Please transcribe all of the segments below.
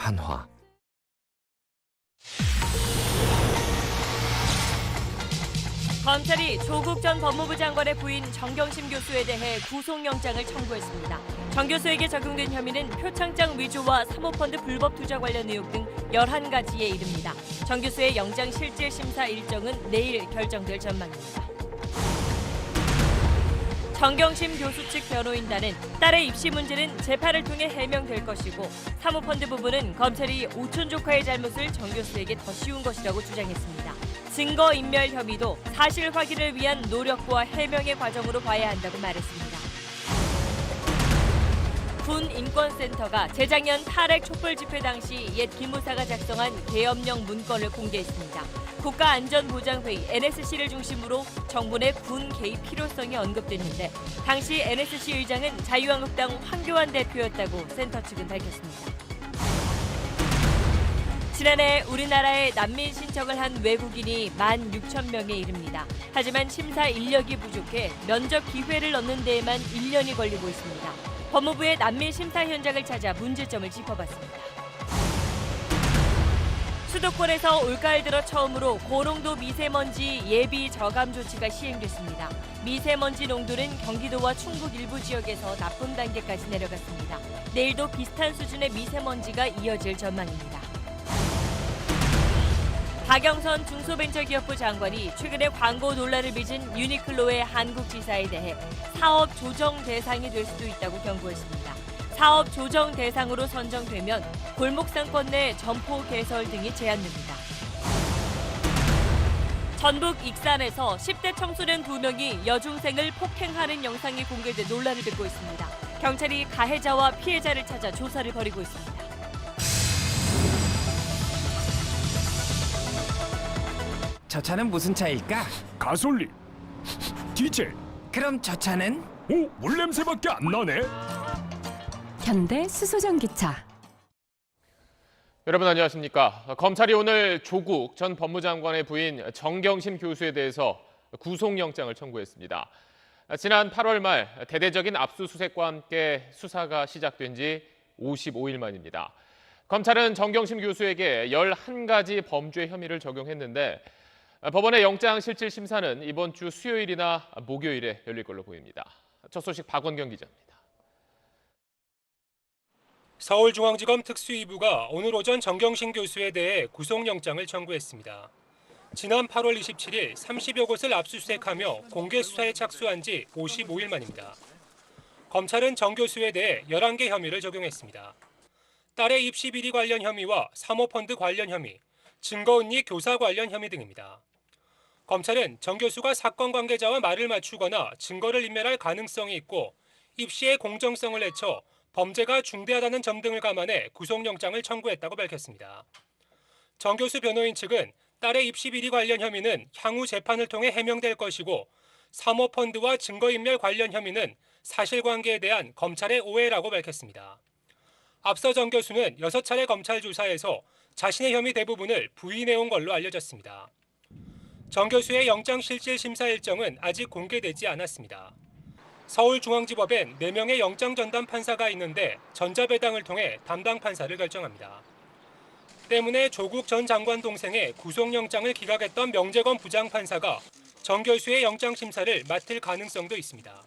한화. 검찰이 조국 전 법무부 장관의 부인 정경심 교수에 대해 구속영장을 청구했습니다. 정 교수에게 적용된 혐의는 표창장 위조와 사모펀드 불법 투자 관련 의혹 등 11가지에 이릅니다. 정 교수의 영장 실질 심사 일정은 내일 결정될 전망입니다. 정경심 교수 측 변호인단은 딸의 입시 문제는 재판을 통해 해명될 것이고 사모펀드 부분은 검찰이 오촌 조카의 잘못을 정 교수에게 더 씌운 것이라고 주장했습니다. 증거인멸 혐의도 사실 확인을 위한 노력과 해명의 과정으로 봐야 한다고 말했습니다. 군인권센터가 재작년 탈핵 촛불 집회 당시 옛 기무사가 작성한 계엄령 문건을 공개했습니다. 국가안전보장회의 NSC를 중심으로 정부 내 군 개입 필요성이 언급됐는데 당시 NSC 의장은 자유한국당 황교안 대표였다고 센터 측은 밝혔습니다. 지난해 우리나라에 난민 신청을 한 외국인이 16,000명에 이릅니다. 하지만 심사 인력이 부족해 면접 기회를 얻는 데에만 1년이 걸리고 있습니다. 법무부의 난민 심사 현장을 찾아 문제점을 짚어봤습니다. 수도권에서 올가을 들어 처음으로 고농도 미세먼지 예비 저감 조치가 시행됐습니다. 미세먼지 농도는 경기도와 충북 일부 지역에서 나쁨 단계까지 내려갔습니다. 내일도 비슷한 수준의 미세먼지가 이어질 전망입니다. 박영선 중소벤처기업부 장관이 최근에 광고 논란을 빚은 유니클로의 한국 지사에 대해 사업 조정 대상이 될 수도 있다고 경고했습니다. 사업 조정 대상으로 선정되면 골목상권 내 점포 개설 등이 제한됩니다. 전북 익산에서 10대 청소년 2명이 여중생을 폭행하는 영상이 공개돼 논란을 빚고 있습니다. 경찰이 가해자와 피해자를 찾아 조사를 벌이고 있습니다. 저 차는 무슨 차일까? 가솔린, 디젤. 그럼 저 차는? 오, 물 냄새밖에 안 나네. 현대 수소전기차. 여러분 안녕하십니까? 검찰이 오늘 조국 전 법무장관의 부인 정경심 교수에 대해서 구속영장을 청구했습니다. 지난 8월 말 대대적인 압수수색과 함께 수사가 시작된 지 55일 만입니다. 검찰은 정경심 교수에게 11가지 범죄 혐의를 적용했는데 법원의 영장 실질 심사는 이번 주 수요일이나 목요일에 열릴 걸로 보입니다. 첫 소식 박원경 기자입니다. 서울중앙지검 특수이부가 오늘 오전 정경심 교수에 대해 구속영장을 청구했습니다. 지난 8월 27일 30여 곳을 압수수색하며 공개 수사에 착수한 지 55일 만입니다. 검찰은 정 교수에 대해 11개 혐의를 적용했습니다. 딸의 입시 비리 관련 혐의와 사모펀드 관련 혐의, 증거은닉 교사 관련 혐의 등입니다. 검찰은 정 교수가 사건 관계자와 말을 맞추거나 증거를 인멸할 가능성이 있고 입시의 공정성을 해쳐 범죄가 중대하다는 점 등을 감안해 구속영장을 청구했다고 밝혔습니다. 정 교수 변호인 측은 딸의 입시 비리 관련 혐의는 향후 재판을 통해 해명될 것이고 사모펀드와 증거인멸 관련 혐의는 사실관계에 대한 검찰의 오해라고 밝혔습니다. 앞서 정 교수는 6차례 검찰 조사에서 자신의 혐의 대부분을 부인해온 걸로 알려졌습니다. 정 교수의 영장 실질 심사 일정은 아직 공개되지 않았습니다. 서울중앙지법엔 4명의 영장 전담 판사가 있는데 전자배당을 통해 담당 판사를 결정합니다. 때문에 조국 전 장관 동생의 구속영장을 기각했던 명재건 부장판사가 정 교수의 영장 심사를 맡을 가능성도 있습니다.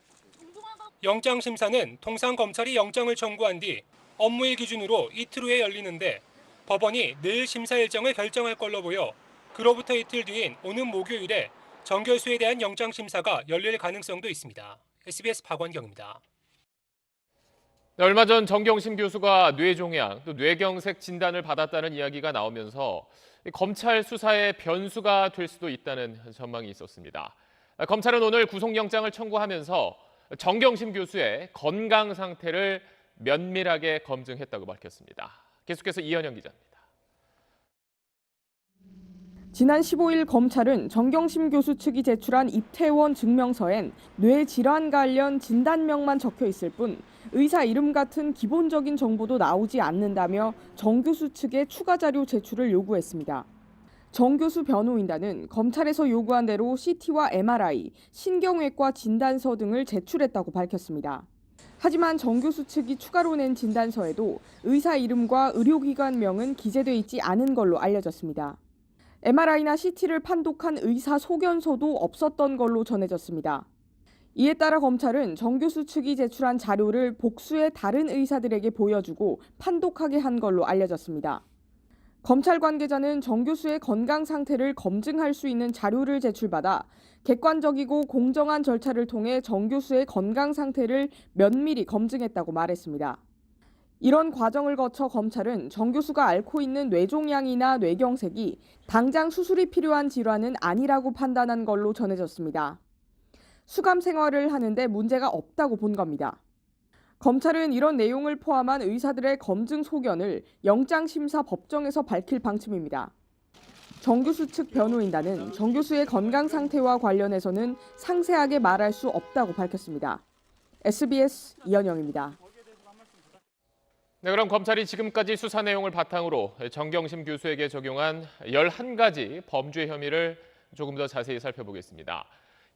영장 심사는 통상 검찰이 영장을 청구한 뒤 업무일 기준으로 이틀 후에 열리는데 법원이 내일 심사 일정을 결정할 걸로 보여 그로부터 이틀 뒤인 오는 목요일에 정 교수에 대한 영장 심사가 열릴 가능성도 있습니다. SBS 박원경입니다. 얼마 전 정경심 교수가 뇌종양, 또 뇌경색 진단을 받았다는 이야기가 나오면서 검찰 수사의 변수가 될 수도 있다는 전망이 있었습니다. 검찰은 오늘 구속영장을 청구하면서 정경심 교수의 건강 상태를 면밀하게 검증했다고 밝혔습니다. 계속해서 이현영 기자입니다. 지난 15일 검찰은 정경심 교수 측이 제출한 입퇴원 증명서엔 뇌질환 관련 진단명만 적혀 있을 뿐 의사 이름 같은 기본적인 정보도 나오지 않는다며 정 교수 측에 추가 자료 제출을 요구했습니다. 정 교수 변호인단은 검찰에서 요구한 대로 CT와 MRI, 신경외과 진단서 등을 제출했다고 밝혔습니다. 하지만 정 교수 측이 추가로 낸 진단서에도 의사 이름과 의료기관명은 기재돼 있지 않은 걸로 알려졌습니다. MRI나 CT를 판독한 의사 소견서도 없었던 걸로 전해졌습니다. 이에 따라 검찰은 정 교수 측이 제출한 자료를 복수의 다른 의사들에게 보여주고 판독하게 한 걸로 알려졌습니다. 검찰 관계자는 정 교수의 건강 상태를 검증할 수 있는 자료를 제출받아 객관적이고 공정한 절차를 통해 정 교수의 건강 상태를 면밀히 검증했다고 말했습니다. 이런 과정을 거쳐 검찰은 정 교수가 앓고 있는 뇌종양이나 뇌경색이 당장 수술이 필요한 질환은 아니라고 판단한 걸로 전해졌습니다. 수감 생활을 하는데 문제가 없다고 본 겁니다. 검찰은 이런 내용을 포함한 의사들의 검증 소견을 영장심사 법정에서 밝힐 방침입니다. 정 교수 측 변호인단은 정 교수의 건강 상태와 관련해서는 상세하게 말할 수 없다고 밝혔습니다. SBS 이현영입니다. 네, 그럼 검찰이 지금까지 수사 내용을 바탕으로 정경심 교수에게 적용한 11가지 범죄 혐의를 조금 더 자세히 살펴보겠습니다.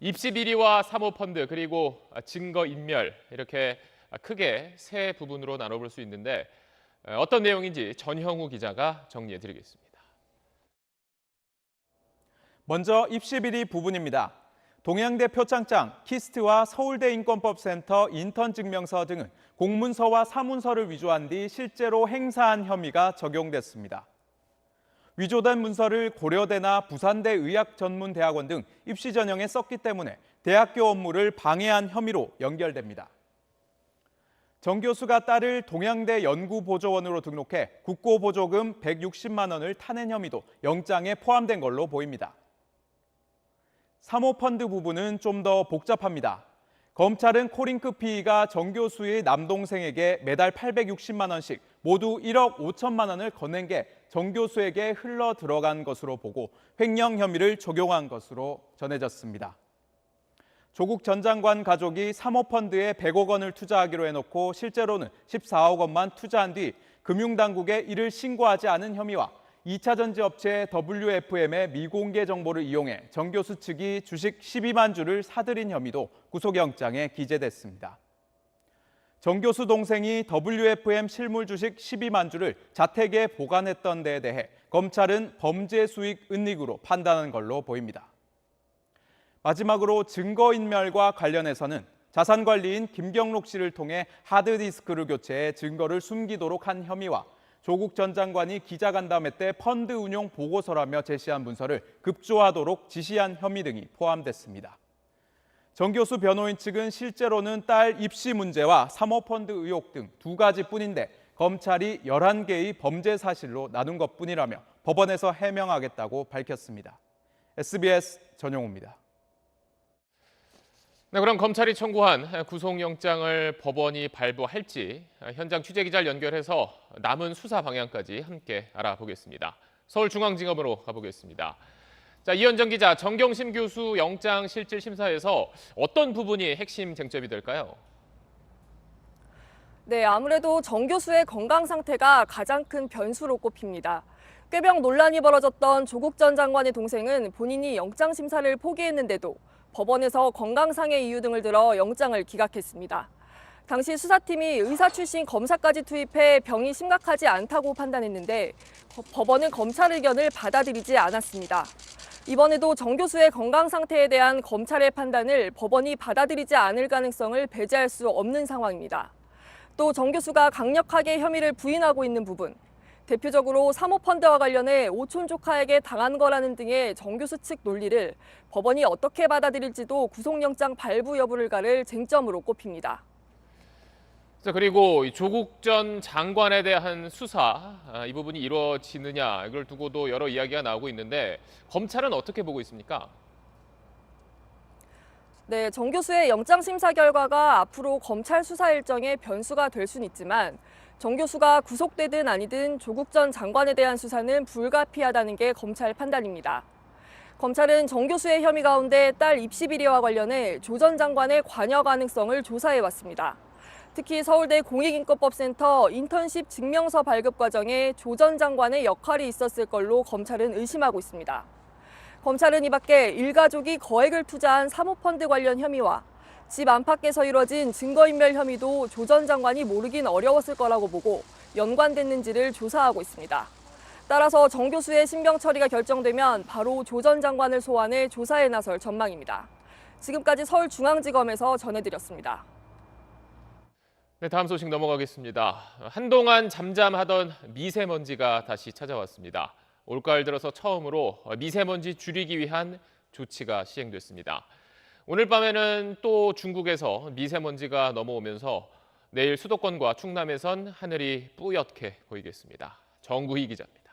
입시 비리와 사모펀드 그리고 증거인멸 이렇게 크게 세 부분으로 나눠볼 수 있는데 어떤 내용인지 전형우 기자가 정리해드리겠습니다. 먼저 입시비리 부분입니다. 동양대 표창장, 키스트와 서울대 인권법센터 인턴 증명서 등은 공문서와 사문서를 위조한 뒤 실제로 행사한 혐의가 적용됐습니다. 위조된 문서를 고려대나 부산대 의학전문대학원 등 입시 전형에 썼기 때문에 대학교 업무를 방해한 혐의로 연결됩니다. 정 교수가 딸을 동양대 연구보조원으로 등록해 국고보조금 160만 원을 타낸 혐의도 영장에 포함된 걸로 보입니다. 사모펀드 부분은 좀 더 복잡합니다. 검찰은 코링크 PE가 정 교수의 남동생에게 매달 860만 원씩 모두 1억 5천만 원을 건넨 게 정 교수에게 흘러 들어간 것으로 보고 횡령 혐의를 적용한 것으로 전해졌습니다. 조국 전 장관 가족이 사모펀드에 100억 원을 투자하기로 해놓고 실제로는 14억 원만 투자한 뒤 금융당국에 이를 신고하지 않은 혐의와 2차 전지 업체 WFM의 미공개 정보를 이용해 정 교수 측이 주식 12만 주를 사들인 혐의도 구속영장에 기재됐습니다. 정 교수 동생이 WFM 실물 주식 12만 주를 자택에 보관했던 데에 대해 검찰은 범죄 수익 은닉으로 판단한 걸로 보입니다. 마지막으로 증거인멸과 관련해서는 자산관리인 김경록 씨를 통해 하드디스크를 교체해 증거를 숨기도록 한 혐의와 조국 전 장관이 기자간담회 때 펀드 운용 보고서라며 제시한 문서를 급조하도록 지시한 혐의 등이 포함됐습니다. 정 교수 변호인 측은 실제로는 딸 입시 문제와 사모펀드 의혹 등 2가지뿐인데 검찰이 11개의 범죄 사실로 나눈 것뿐이라며 법원에서 해명하겠다고 밝혔습니다. SBS 전용우입니다. 네, 그럼 검찰이 청구한 구속영장을 법원이 발부할지 현장 취재기자를 연결해서 남은 수사 방향까지 함께 알아보겠습니다. 서울중앙지검으로 가보겠습니다. 자, 이현정 기자, 정경심 교수 영장 실질 심사에서 어떤 부분이 핵심 쟁점이 될까요? 네, 아무래도 정 교수의 건강 상태가 가장 큰 변수로 꼽힙니다. 꾀병 논란이 벌어졌던 조국 전 장관의 동생은 본인이 영장 심사를 포기했는데도 법원에서 건강상의 이유 등을 들어 영장을 기각했습니다. 당시 수사팀이 의사 출신 검사까지 투입해 병이 심각하지 않다고 판단했는데 법원은 검찰 의견을 받아들이지 않았습니다. 이번에도 정 교수의 건강 상태에 대한 검찰의 판단을 법원이 받아들이지 않을 가능성을 배제할 수 없는 상황입니다. 또 정 교수가 강력하게 혐의를 부인하고 있는 부분, 대표적으로 사모펀드와 관련해 오촌 조카에게 당한 거라는 등의 정 교수 측 논리를 법원이 어떻게 받아들일지도 구속영장 발부 여부를 가를 쟁점으로 꼽힙니다. 자, 그리고 조국 전 장관에 대한 수사, 이 부분이 이루어지느냐 이걸 두고도 여러 이야기가 나오고 있는데 검찰은 어떻게 보고 있습니까? 네, 정 교수의 영장 심사 결과가 앞으로 검찰 수사 일정의 변수가 될 수는 있지만 정 교수가 구속되든 아니든 조국 전 장관에 대한 수사는 불가피하다는 게 검찰 판단입니다. 검찰은 정 교수의 혐의 가운데 딸 입시 비리와 관련해 조 전 장관의 관여 가능성을 조사해왔습니다. 특히 서울대 공익인권법센터 인턴십 증명서 발급 과정에 조 전 장관의 역할이 있었을 걸로 검찰은 의심하고 있습니다. 검찰은 이 밖에 일가족이 거액을 투자한 사모펀드 관련 혐의와 집 안팎에서 이뤄진 증거인멸 혐의도 조 전 장관이 모르긴 어려웠을 거라고 보고 연관됐는지를 조사하고 있습니다. 따라서 정 교수의 신병 처리가 결정되면 바로 조 전 장관을 소환해 조사에 나설 전망입니다. 지금까지 서울중앙지검에서 전해드렸습니다. 네, 다음 소식 넘어가겠습니다. 한동안 잠잠하던 미세먼지가 다시 찾아왔습니다. 올가을 들어서 처음으로 미세먼지 줄이기 위한 조치가 시행됐습니다. 오늘 밤에는 또 중국에서 미세먼지가 넘어오면서 내일 수도권과 충남에선 하늘이 뿌옇게 보이겠습니다. 정구희 기자입니다.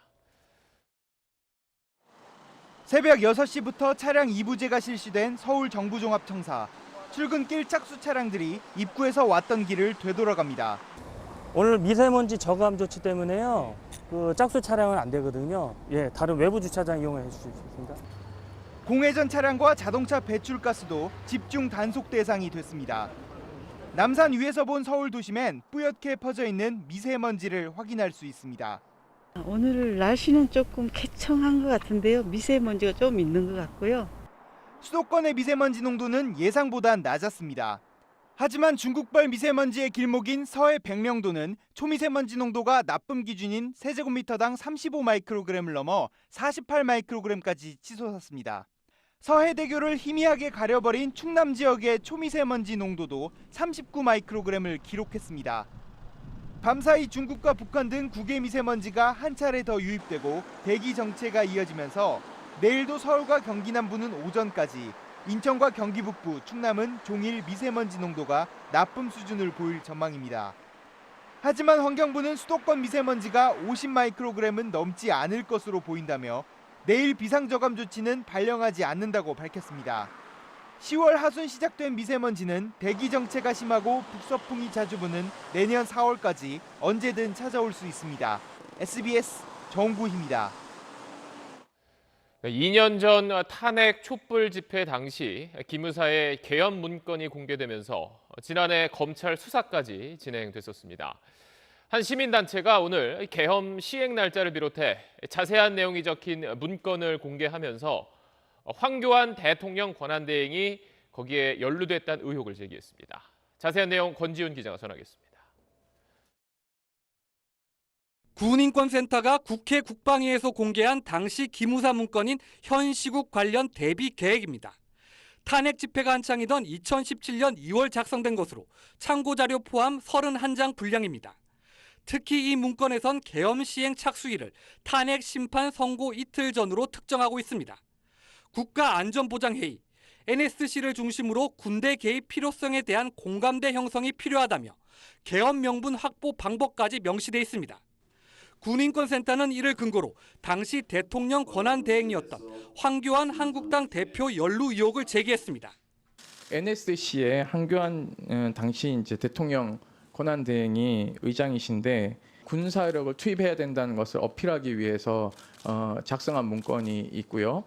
새벽 6시부터 차량 2부제가 실시된 서울 정부종합청사. 출근길 착수 차량들이 입구에서 왔던 길을 되돌아갑니다. 오늘 미세먼지 저감 조치 때문에요. 그 짝수 차량은 안 되거든요. 예, 다른 외부 주차장 이용해 주실 수 있습니다. 공회전 차량과 자동차 배출가스도 집중 단속 대상이 됐습니다. 남산 위에서 본 서울 도심엔 뿌옇게 퍼져 있는 미세먼지를 확인할 수 있습니다. 오늘 날씨는 조금 쾌청한 것 같은데요. 미세먼지가 좀 있는 것 같고요. 수도권의 미세먼지 농도는 예상보단 낮았습니다. 하지만 중국발 미세먼지의 길목인 서해 백령도는 초미세먼지 농도가 나쁨 기준인 세제곱미터당 35 마이크로그램을 넘어 48 마이크로그램까지 치솟았습니다. 서해대교를 희미하게 가려버린 충남 지역의 초미세먼지 농도도 39 마이크로그램을 기록했습니다. 밤사이 중국과 북한 등 국외 미세먼지가 한 차례 더 유입되고 대기 정체가 이어지면서 내일도 서울과 경기 남부는 오전까지, 인천과 경기 북부, 충남은 종일 미세먼지 농도가 나쁨 수준을 보일 전망입니다. 하지만 환경부는 수도권 미세먼지가 50 마이크로그램은 넘지 않을 것으로 보인다며 내일 비상저감 조치는 발령하지 않는다고 밝혔습니다. 10월 하순 시작된 미세먼지는 대기 정체가 심하고 북서풍이 자주 부는 내년 4월까지 언제든 찾아올 수 있습니다. SBS 정구희입니다. 2년 전 탄핵 촛불 집회 당시 기무사의 계엄 문건이 공개되면서 지난해 검찰 수사까지 진행됐었습니다. 한 시민단체가 오늘 계엄 시행 날짜를 비롯해 자세한 내용이 적힌 문건을 공개하면서 황교안 대통령 권한대행이 거기에 연루됐다는 의혹을 제기했습니다. 자세한 내용 권지훈 기자가 전하겠습니다. 군인권센터가 국회 국방위에서 공개한 당시 기무사 문건인 현 시국 관련 대비 계획입니다. 탄핵 집회가 한창이던 2017년 2월 작성된 것으로 참고 자료 포함 31장 분량입니다. 특히 이 문건에선 계엄 시행 착수일을 탄핵 심판 선고 이틀 전으로 특정하고 있습니다. 국가안전보장회의, NSC를 중심으로 군대 개입 필요성에 대한 공감대 형성이 필요하다며 계엄 명분 확보 방법까지 명시돼 있습니다. 군인권센터는 이를 근거로 당시 대통령 권한대행이었던 황교안 한국당 대표 연루 의혹을 제기했습니다. NSC의 황교안 당시 이제 대통령 권한대행이 의장이신데 군사력을 투입해야 된다는 것을 어필하기 위해서 작성한 문건이 있고요.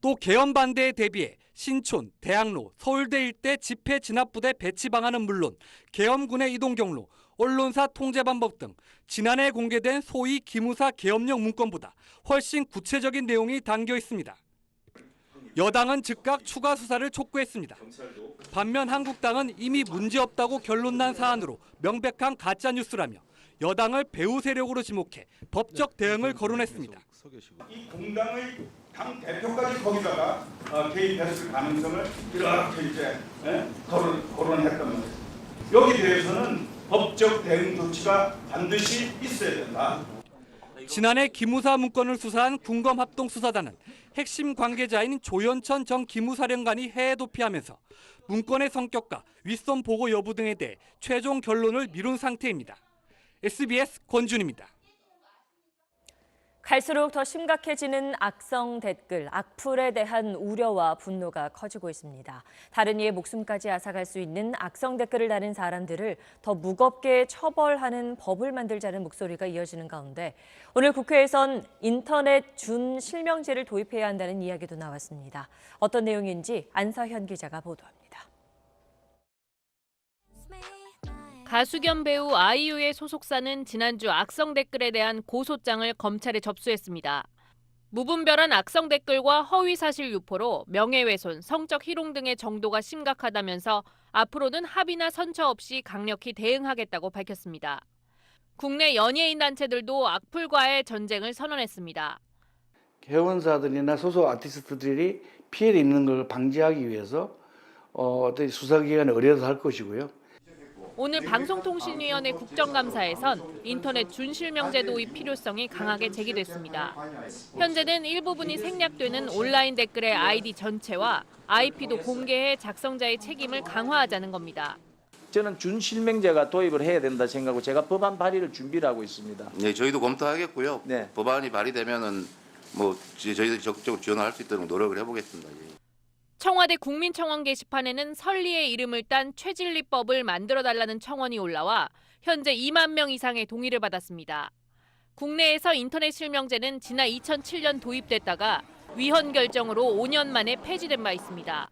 또 계엄 반대에 대비해 신촌, 대학로, 서울대 일대 집회 진압부대 배치 방안은 물론 계엄군의 이동 경로, 언론사 통제 방법 등 지난해 공개된 소위 기무사 계엄령 문건보다 훨씬 구체적인 내용이 담겨 있습니다. 여당은 즉각 추가 수사를 촉구했습니다. 반면 한국당은 이미 문제없다고 결론난 사안으로 명백한 가짜뉴스라며 여당을 배후 세력으로 지목해 법적 대응을 거론했습니다. 이 공당의 당 대표까지 거기다가 개입했을 가능성을 이렇게 이제 거론했단 말이에요. 여기 대해서는 법적 대응 조치가 반드시 있어야 된다. 지난해 기무사 문건을 수사한 군검합동수사단은 핵심 관계자인 조현천 전 기무사령관이 해외 도피하면서 문건의 성격과 윗선 보고 여부 등에 대해 최종 결론을 미룬 상태입니다. SBS 권준입니다. 갈수록 더 심각해지는 악성 댓글, 악플에 대한 우려와 분노가 커지고 있습니다. 다른 이의 목숨까지 앗아갈 수 있는 악성 댓글을 다는 사람들을 더 무겁게 처벌하는 법을 만들자는 목소리가 이어지는 가운데 오늘 국회에선 인터넷 준실명제를 도입해야 한다는 이야기도 나왔습니다. 어떤 내용인지 안서현 기자가 보도합니다. 가수 겸 배우 아이유의 소속사는 지난주 악성 댓글에 대한 고소장을 검찰에 접수했습니다. 무분별한 악성 댓글과 허위 사실 유포로 명예훼손, 성적 희롱 등의 정도가 심각하다면서 앞으로는 합의나 선처 없이 강력히 대응하겠다고 밝혔습니다. 국내 연예인 단체들도 악플과의 전쟁을 선언했습니다. 회원사들이나 소속 아티스트들이 피해를 입는 걸 방지하기 위해서 어떤 수사기관에 의뢰도 할 것이고요. 오늘 방송통신위원회 국정감사에선 인터넷 준실명제 도입 필요성이 강하게 제기됐습니다. 현재는 일부분이 생략되는 온라인 댓글의 아이디 전체와 IP도 공개해 작성자의 책임을 강화하자는 겁니다. 저는 준실명제가 도입을 해야 된다 생각하고 제가 법안 발의를 준비를 하고 있습니다. 네, 저희도 검토하겠고요. 네. 법안이 발의되면은 뭐 저희들이 적극적으로 지원할 수 있도록 노력을 해보겠습니다. 청와대 국민청원 게시판에는 설리의 이름을 딴 최진리법을 만들어달라는 청원이 올라와 현재 2만 명 이상의 동의를 받았습니다. 국내에서 인터넷 실명제는 지난 2007년 도입됐다가 위헌 결정으로 5년 만에 폐지된 바 있습니다.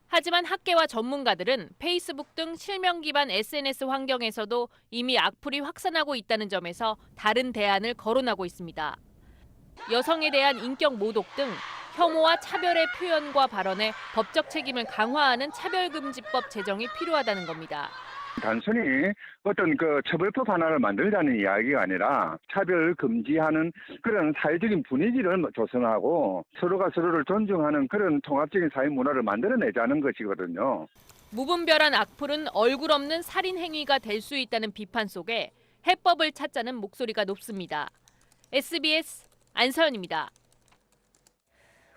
하지만 학계와 전문가들은 페이스북 등 실명 기반 SNS 환경에서도 이미 악플이 확산하고 있다는 점에서 다른 대안을 거론하고 있습니다. 여성에 대한 인격 모독 등 혐오와 차별의 표현과 발언에 법적 책임을 강화하는 차별금지법 제정이 필요하다는 겁니다. 단순히 어떤 처벌법 하나를 만들자는 이야기가 아니라 차별 금지하는 그런 사회적인 분위기를 조성하고 서로가 서로를 존중하는 그런 통합적인 사회 문화를 만들어내자는 것이거든요. 무분별한 악플은 얼굴 없는 살인 행위가 될 수 있다는 비판 속에 해법을 찾자는 목소리가 높습니다. SBS 안서연입니다.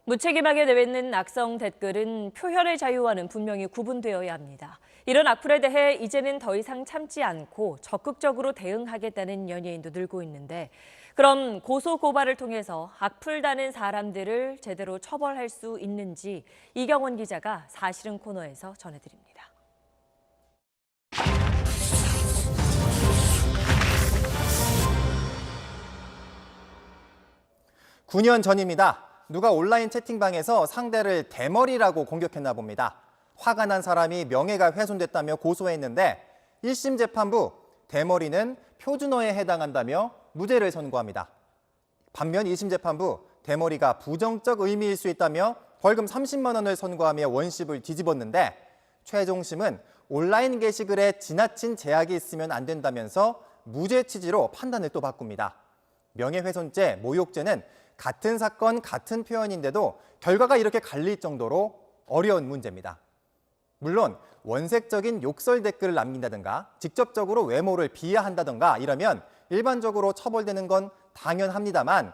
무책임하게 내뱉는 악성 댓글은 표현의 자유와는 분명히 구분되어야 합니다. 이런 악플에 대해 이제는 더 이상 참지 않고 적극적으로 대응하겠다는 연예인도 늘고 있는데 그럼 고소 고발을 통해서 악플 다는 사람들을 제대로 처벌할 수 있는지 이경원 기자가 사실은 코너에서 전해드립니다. 9년 전입니다. 누가 온라인 채팅방에서 상대를 대머리라고 공격했나 봅니다. 화가 난 사람이 명예가 훼손됐다며 고소했는데 1심 재판부 대머리는 표준어에 해당한다며 무죄를 선고합니다. 반면 2심 재판부 대머리가 부정적 의미일 수 있다며 벌금 30만 원을 선고하며 원심을 뒤집었는데 최종심은 온라인 게시글에 지나친 제약이 있으면 안 된다면서 무죄 취지로 판단을 또 바꿉니다. 명예훼손죄, 모욕죄는 같은 사건, 같은 표현인데도 결과가 이렇게 갈릴 정도로 어려운 문제입니다. 물론 원색적인 욕설 댓글을 남긴다든가 직접적으로 외모를 비하한다든가 이러면 일반적으로 처벌되는 건 당연합니다만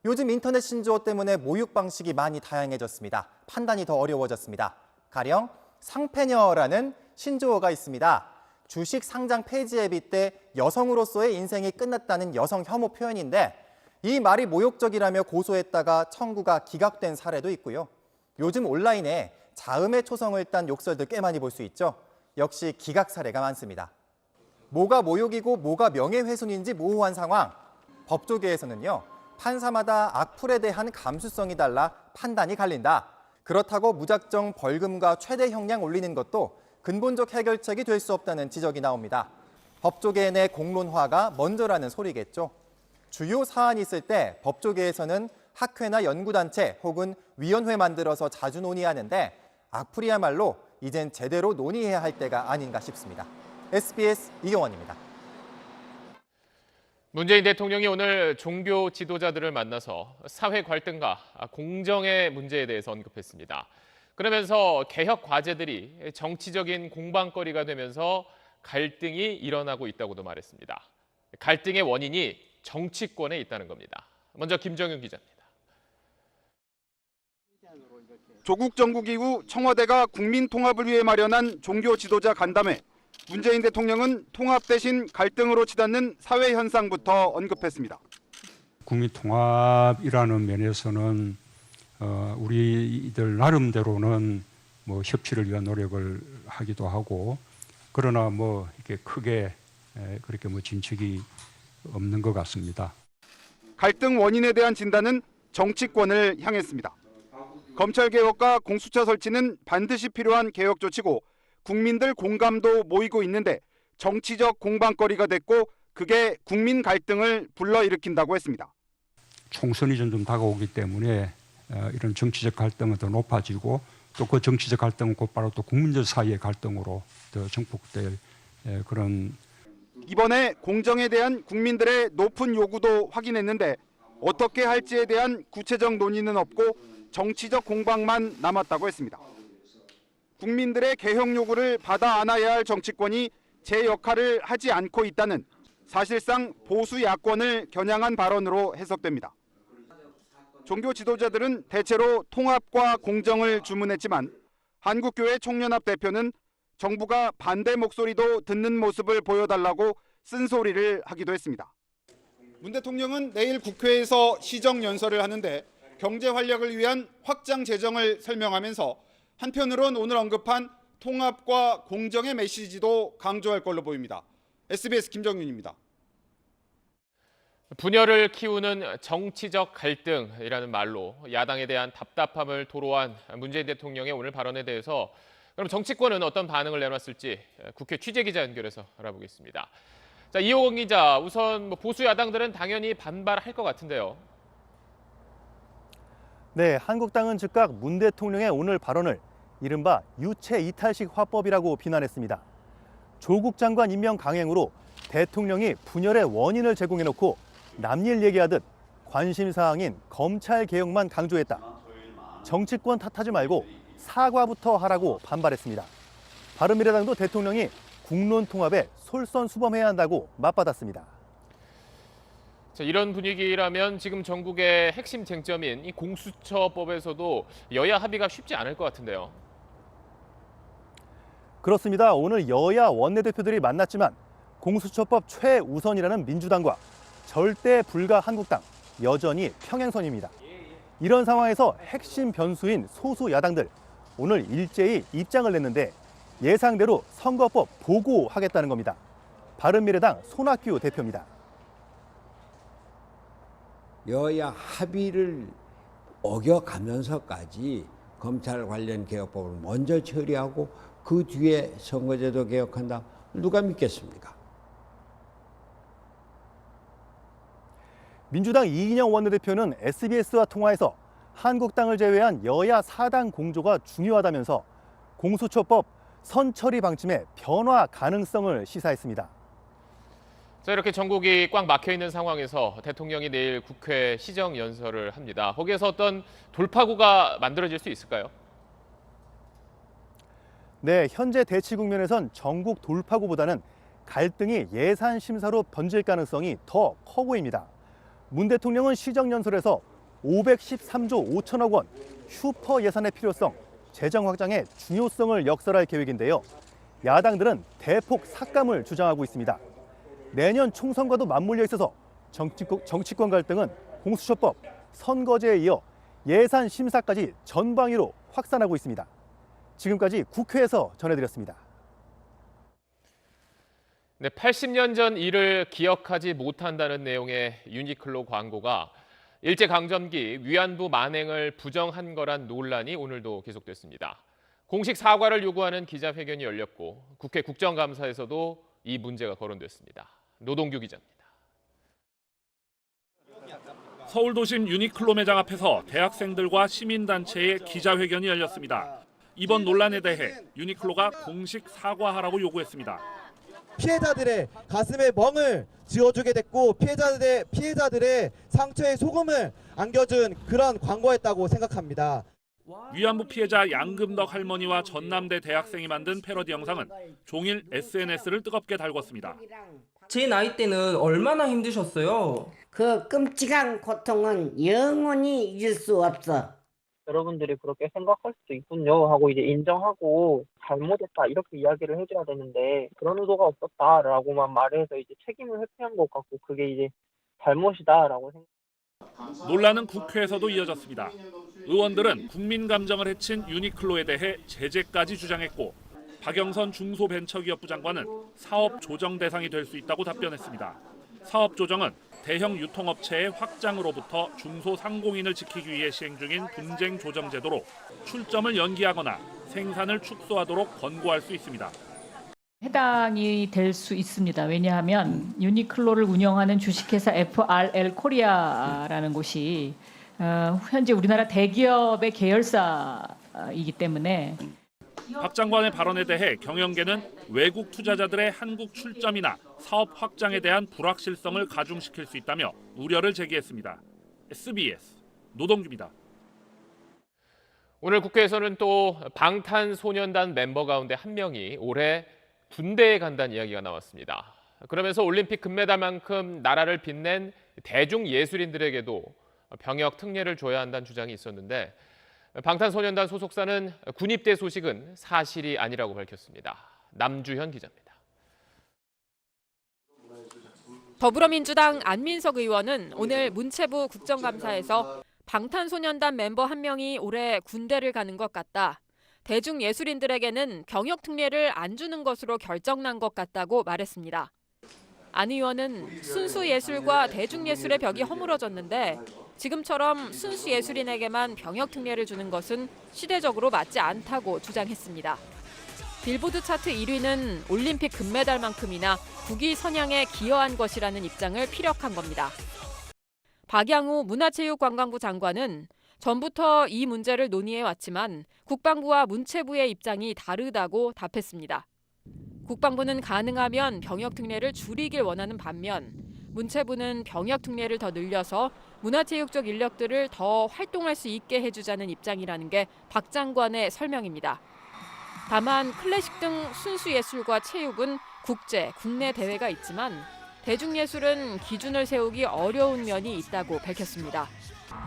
요즘 인터넷 신조어 때문에 모욕 방식이 많이 다양해졌습니다. 판단이 더 어려워졌습니다. 가령 상패녀라는 신조어가 있습니다. 주식 상장 폐지에 빗대 여성으로서의 인생이 끝났다는 여성 혐오 표현인데 이 말이 모욕적이라며 고소했다가 청구가 기각된 사례도 있고요. 요즘 온라인에 자음의 초성을 딴 욕설들 꽤 많이 볼 수 있죠. 역시 기각 사례가 많습니다. 뭐가 모욕이고 뭐가 명예훼손인지 모호한 상황. 법조계에서는요. 판사마다 악플에 대한 감수성이 달라 판단이 갈린다. 그렇다고 무작정 벌금과 최대 형량 올리는 것도 근본적 해결책이 될 수 없다는 지적이 나옵니다. 법조계 내 공론화가 먼저라는 소리겠죠. 주요 사안이 있을 때 법조계에서는 학회나 연구단체 혹은 위원회 만들어서 자주 논의하는데 악플이야말로 이젠 제대로 논의해야 할 때가 아닌가 싶습니다. SBS 이경원입니다. 문재인 대통령이 오늘 종교 지도자들을 만나서 사회 갈등과 공정의 문제에 대해서 언급했습니다. 그러면서 개혁 과제들이 정치적인 공방거리가 되면서 갈등이 일어나고 있다고도 말했습니다. 갈등의 원인이 정치권에 있다는 겁니다. 먼저 김정윤 기자입니다. 조국 정국 이후 청와대가 국민 통합을 위해 마련한 종교 지도자 간담회. 문재인 대통령은 통합 대신 갈등으로 치닫는 사회 현상부터 언급했습니다. 국민 통합이라는 면에서는 우리들 나름대로는 뭐 협치를 위한 노력을 하기도 하고 그러나 뭐 이렇게 크게 그렇게 뭐 진척이 없는 것 같습니다. 갈등 원인에 대한 진단은 정치권을 향했습니다. 검찰 개혁과 공수처 설치는 반드시 필요한 개혁 조치고 국민들 공감도 모이고 있는데 정치적 공방거리가 됐고 그게 국민 갈등을 불러일으킨다고 했습니다. 총선이 점점 다가오기 때문에 이런 정치적 갈등은 더 높아지고 또 그 정치적 갈등은 곧바로 또 국민들 사이의 갈등으로 더 증폭될 그런. 이번에 공정에 대한 국민들의 높은 요구도 확인했는데 어떻게 할지에 대한 구체적 논의는 없고 정치적 공방만 남았다고 했습니다. 국민들의 개혁 요구를 받아 안아야 할 정치권이 제 역할을 하지 않고 있다는 사실상 보수 야권을 겨냥한 발언으로 해석됩니다. 종교 지도자들은 대체로 통합과 공정을 주문했지만 한국교회 총연합 대표는 정부가 반대 목소리도 듣는 모습을 보여달라고 쓴소리를 하기도 했습니다. 문 대통령은 내일 국회에서 시정연설을 하는데 경제 활력을 위한 확장 재정을 설명하면서 한편으론 오늘 언급한 통합과 공정의 메시지도 강조할 걸로 보입니다. SBS 김정윤입니다. 분열을 키우는 정치적 갈등이라는 말로 야당에 대한 답답함을 토로한 문재인 대통령의 오늘 발언에 대해서 그럼 정치권은 어떤 반응을 내놨을지 국회 취재기자 연결해서 알아보겠습니다. 자, 이호건 기자, 우선 보수 야당들은 당연히 반발할 것 같은데요. 네, 한국당은 즉각 문 대통령의 오늘 발언을 이른바 유체 이탈식 화법이라고 비난했습니다. 조국 장관 임명 강행으로 대통령이 분열의 원인을 제공해놓고 남일 얘기하듯 관심사항인 검찰 개혁만 강조했다. 정치권 탓하지 말고 사과부터 하라고 반발했습니다. 바른미래당도 대통령이 국론 통합에 솔선수범해야 한다고 맞받았습니다. 자, 이런 분위기라면 지금 전국의 핵심 쟁점인 이 공수처법에서도 여야 합의가 쉽지 않을 것 같은데요. 그렇습니다. 오늘 여야 원내대표들이 만났지만 공수처법 최우선이라는 민주당과 절대 불가 한국당 여전히 평행선입니다. 이런 상황에서 핵심 변수인 소수 야당들 오늘 일제히 입장을 냈는데 예상대로 선거법 보고하겠다는 겁니다. 바른미래당 손학규 대표입니다. 여야 합의를 어겨가면서까지 검찰 관련 개혁법을 먼저 처리하고 그 뒤에 선거제도 개혁한다. 누가 믿겠습니까? 민주당 이인영 원내대표는 SBS와 통화에서 한국당을 제외한 여야 4당 공조가 중요하다면서 공수처법 선처리 방침의 변화 가능성을 시사했습니다. 자, 이렇게 전국이 꽉 막혀 있는 상황에서 대통령이 내일 국회 시정연설을 합니다. 거기에서 어떤 돌파구가 만들어질 수 있을까요? 네, 현재 대치 국면에선 전국 돌파구보다는 갈등이 예산 심사로 번질 가능성이 더 커 보입니다. 문 대통령은 시정연설에서 513조 5천억 원 슈퍼 예산의 필요성, 재정 확장의 중요성을 역설할 계획인데요. 야당들은 대폭 삭감을 주장하고 있습니다. 내년 총선과도 맞물려 있어서 정치권 갈등은 공수처법, 선거제에 이어 예산 심사까지 전방위로 확산하고 있습니다. 지금까지 국회에서 전해드렸습니다. 네, 80년 전 일을 기억하지 못한다는 내용의 유니클로 광고가 일제강점기 위안부 만행을 부정한 거란 논란이 오늘도 계속됐습니다. 공식 사과를 요구하는 기자회견이 열렸고 국회 국정감사에서도 이 문제가 거론됐습니다. 노동규 기자입니다. 서울 도심 유니클로 매장 앞에서 대학생들과 시민단체의 기자회견이 열렸습니다. 이번 논란에 대해 유니클로가 공식 사과하라고 요구했습니다. 피해자들의 가슴에 멍을 쥐어주게 됐고 피해자들의 상처에 소금을 안겨준 그런 광고였다고 생각합니다. 위안부 피해자 양금덕 할머니와 전남대 대학생이 만든 패러디 영상은 종일 SNS를 뜨겁게 달궜습니다. 제 나이 때는 얼마나 힘드셨어요? 그 끔찍한 고통은 영원히 잊을 수 없어. 여러분들이 그렇게 생각할 수도 있군요 하고 이제 인정하고 잘못했다 이렇게 이야기를 해줘야 되는데 그런 의도가 없었다라고만 말해서 이제 책임을 회피한 것 같고 그게 이제 잘못이다라고 생각. 논란은 국회에서도 이어졌습니다. 의원들은 국민 감정을 해친 유니클로에 대해 제재까지 주장했고 박영선 중소벤처기업부 장관은 사업 조정 대상이 될 수 있다고 답변했습니다. 사업 조정은 대형 유통업체의 확장으로부터 중소상공인을 지키기 위해 시행 중인 분쟁 조정 제도로 출점을 연기하거나 생산을 축소하도록 권고할 수 있습니다. 해당이 될 수 있습니다. 왜냐하면 유니클로를 운영하는 주식회사 FRL 코리아라는 곳이 현재 우리나라 대기업의 계열사 투자이기 때문에 박 장관의 발언에 대해 경영계는 외국 투자자들의 한국 출점이나 사업 확장에 대한 불확실성을 가중시킬 수 있다며 우려를 제기했습니다. SBS 노동규입니다. 오늘 국회에서는 또 방탄소년단 멤버 가운데 한 명이 올해 군대에 간다는 이야기가 나왔습니다. 그러면서 올림픽 금메달만큼 나라를 빛낸 대중예술인들에게도 병역 특례를 줘야 한다는 주장이 있었는데 방탄소년단 소속사는 군 입대 소식은 사실이 아니라고 밝혔습니다. 남주현 기자입니다. 더불어민주당 안민석 의원은 오늘 문체부 국정감사에서 방탄소년단 멤버 한 명이 올해 군대를 가는 것 같다. 대중예술인들에게는 병역 특례를 안 주는 것으로 결정난 것 같다고 말했습니다. 안 의원은 순수예술과 대중예술의 벽이 허물어졌는데 지금처럼 순수예술인에게만 병역 특례를 주는 것은 시대적으로 맞지 않다고 주장했습니다. 빌보드 차트 1위는 올림픽 금메달만큼이나 국위 선양에 기여한 것이라는 입장을 피력한 겁니다. 박양우 문화체육관광부 장관은 전부터 이 문제를 논의해왔지만 국방부와 문체부의 입장이 다르다고 답했습니다. 국방부는 가능하면 병역 특례를 줄이길 원하는 반면 문체부는 병역 특례를 더 늘려서 문화체육적 인력들을 더 활동할 수 있게 해주자는 입장이라는 게 박 장관의 설명입니다. 다만 클래식 등 순수예술과 체육은 국제, 국내 대회가 있지만 대중예술은 기준을 세우기 어려운 면이 있다고 밝혔습니다.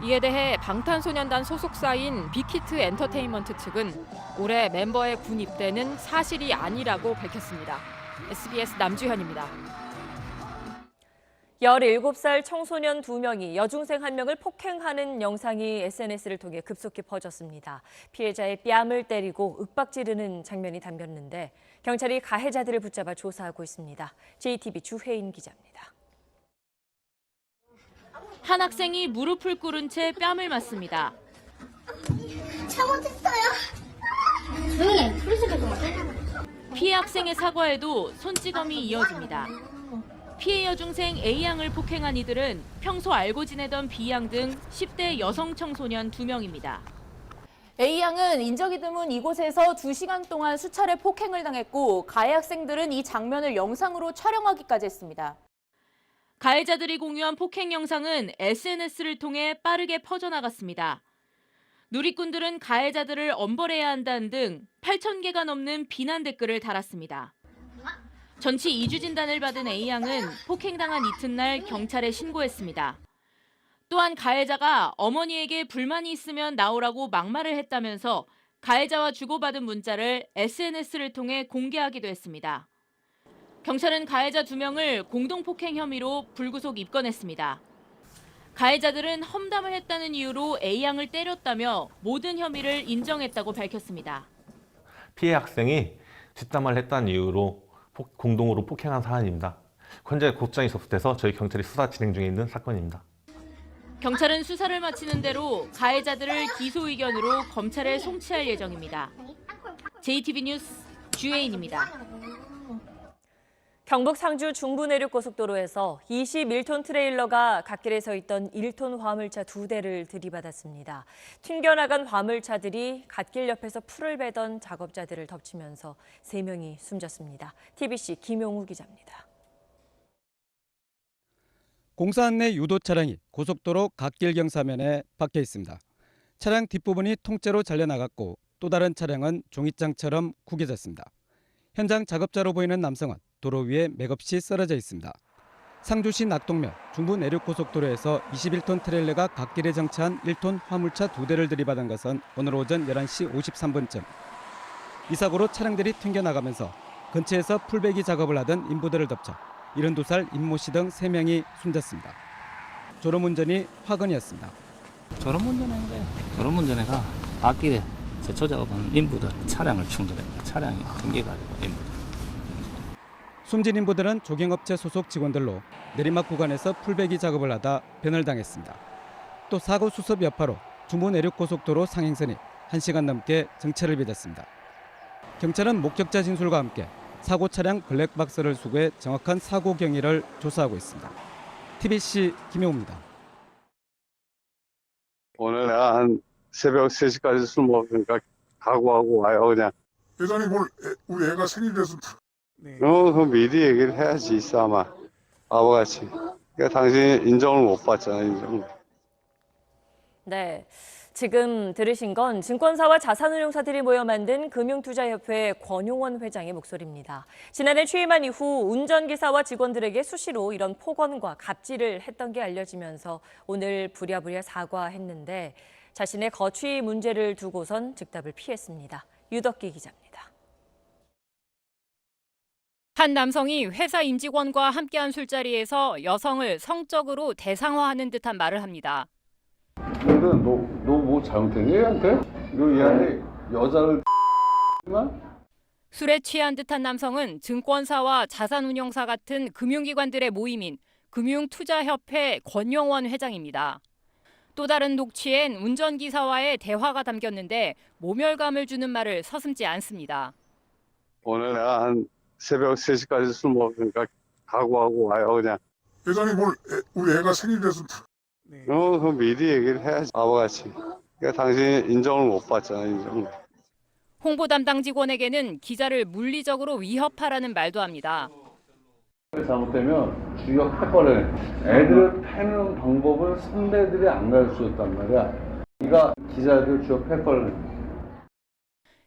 이에 대해 방탄소년단 소속사인 빅히트 엔터테인먼트 측은 올해 멤버의 군 입대는 사실이 아니라고 밝혔습니다. SBS 남주현입니다. 17살 청소년 2명이 여중생 1명을 폭행하는 영상이 SNS를 통해 급속히 퍼졌습니다. 피해자의 뺨을 때리고 윽박지르는 장면이 담겼는데 경찰이 가해자들을 붙잡아 조사하고 있습니다. JTB 주혜인 기자입니다. 한 학생이 무릎을 꿇은 채 뺨을 맞습니다. 잘못했어요. 조용히 해. 풀리지도 피해 학생의 사과에도 손찌검이 이어집니다. 피해 여중생 A양을 폭행한 이들은 평소 알고 지내던 B양 등 10대 여성 청소년 2명입니다. A양은 인적이 드문 이곳에서 2시간 동안 수차례 폭행을 당했고 가해 학생들은 이 장면을 영상으로 촬영하기까지 했습니다. 가해자들이 공유한 폭행 영상은 SNS를 통해 빠르게 퍼져나갔습니다. 누리꾼들은 가해자들을 엄벌해야 한다는 등 8,000개가 넘는 비난 댓글을 달았습니다. 전치 2주 진단을 받은 A양은 폭행당한 이튿날 경찰에 신고했습니다. 또한 가해자가 어머니에게 불만이 있으면 나오라고 막말을 했다면서 가해자와 주고받은 문자를 SNS를 통해 공개하기도 했습니다. 경찰은 가해자 2명을 공동폭행 혐의로 불구속 입건했습니다. 가해자들은 험담을 했다는 이유로 A양을 때렸다며 모든 혐의를 인정했다고 밝혔습니다. 피해 학생이 뒷담화를 했다는 이유로 공동으로 폭행한 사안입니다. 현재 곧장이 접수돼서 저희 경찰이 수사 진행 중에 있는 사건입니다. 경찰은 수사를 마치는 대로 가해자들을 기소 의견으로 검찰에 송치할 예정입니다. JTB 뉴스 주혜인입니다. 경북 상주 중부내륙고속도로에서 21톤 트레일러가 갓길에 서 있던 1톤 화물차 2대를 들이받았습니다. 튕겨나간 화물차들이 갓길 옆에서 풀을 베던 작업자들을 덮치면서 3명이 숨졌습니다. TBC 김용우 기자입니다. 공사 안내 유도 차량이 고속도로 갓길 경사면에 박혀 있습니다. 차량 뒷부분이 통째로 잘려나갔고 또 다른 차량은 종이장처럼 구겨졌습니다. 현장 작업자로 보이는 남성은 도로 위에 맥없이 쓰러져 있습니다. 상주시 낙동면 중부내륙고속도로에서 21톤 트레일러가 갓길에 정차한 1톤 화물차 2대를 들이받은 것은 오늘 오전 11시 53분쯤. 이 사고로 차량들이 튕겨나가면서 근처에서 풀베기 작업을 하던 인부들을 덮쳐 72살 임모 씨 등 3명이 숨졌습니다. 졸음운전이 화근이었습니다. 졸음운전해가 갓길에 제초 작업하는 인부들 차량을 충돌했다. 차량이 튕겨가지고 인부들. 숨진 인부들은 조경업체 소속 직원들로 내리막 구간에서 풀베기 작업을 하다 변을 당했습니다. 또 사고 수습 여파로 중부내륙고속도로 상행선이 1시간 넘게 정체를 빚었습니다. 경찰은 목격자 진술과 함께 사고 차량 블랙박스를 수거해 정확한 사고 경위를 조사하고 있습니다. TBC 김용우입니다. 오늘 내가 한 새벽 3시까지 술 먹으니까 각오하고 와요 그냥. 회장님 뭘 우리 애가 생일이라서 그 미리 얘기를 해야지 있어 아마 바보같이. 그러니까 당신이 인정을 못 받잖아 인정. 네. 지금 들으신 건 증권사와 자산운용사들이 모여 만든 금융투자협회 권용원 회장의 목소리입니다. 지난해 취임한 이후 운전기사와 직원들에게 수시로 이런 폭언과 갑질을 했던 게 알려지면서 오늘 부랴부랴 사과했는데 자신의 거취 문제를 두고선 즉답을 피했습니다. 유덕기 기자입니다. 한 남성이 회사 임직원과 함께한 술자리에서 여성을 성적으로 대상화하는 듯한 말을 합니다. 근데 너 뭐 잘못했니 얘한테? 너 얘한테 여자를 술에 취한 듯한 남성은 증권사와 자산운용사 같은 금융기관들의 모임인 금융투자협회 권용원 회장입니다. 또 다른 녹취엔 운전기사와의 대화가 담겼는데 모멸감을 주는 말을 서슴지 않습니다. 오늘 내가 한 새벽 3시까지 술 먹으니까 각오하고 와요 그냥. 회장님 뭘 우리 애가 생일이라서 그 미리 얘기를 해야지 바보같이. 그러니까 당신이 인정을 못 받잖아 인정. 홍보 담당 직원에게는 기자를 물리적으로 위협하라는 말도 합니다. 잘못되면 주역 패거래. 애들을 패는 방법을 선배들이 안 가르쳐줬단 말이야. 네가 기자들 주역 패거래.